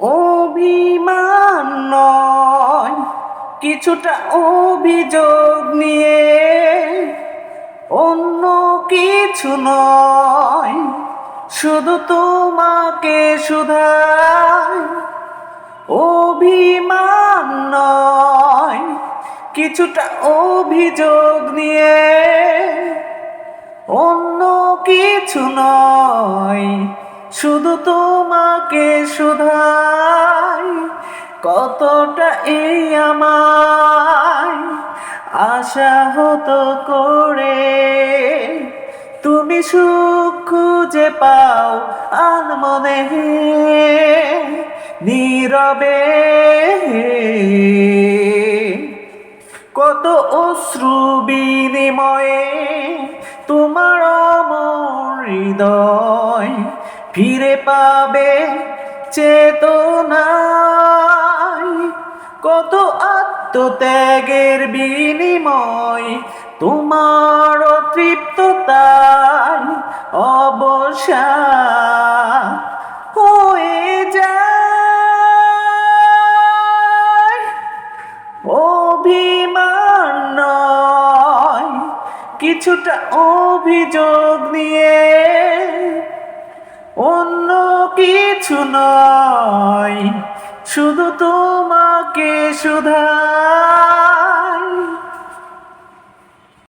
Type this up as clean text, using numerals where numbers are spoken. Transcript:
অভিমান নয়, কিছুটা অভিযোগ নিয়ে, অন্য কিছু নয়, শুধু তোমাকে শুধাই। অভিমান নয়, কিছুটা অভিযোগ নিয়ে, অন্য কিছু নয়, শুধু তোমাকে শুধাই। কতটা এই আমায় আশাহত করে, তুমি সুখ খুঁজে পাও আনমনে নীরবে। কত অশ্রু বিনিময়ে তোমার অমর হৃদয় ফিরে পাবে চেতনায়। কত আত্মত্যাগের বিনিময় তোমার তৃপ্ততায় অবসাদ হয়ে যায়। অভিমান নয়, কিছুটা অভিযোগ নিয়ে, অন্য কিছু নয়, শুধু তোমাকে শুধাই।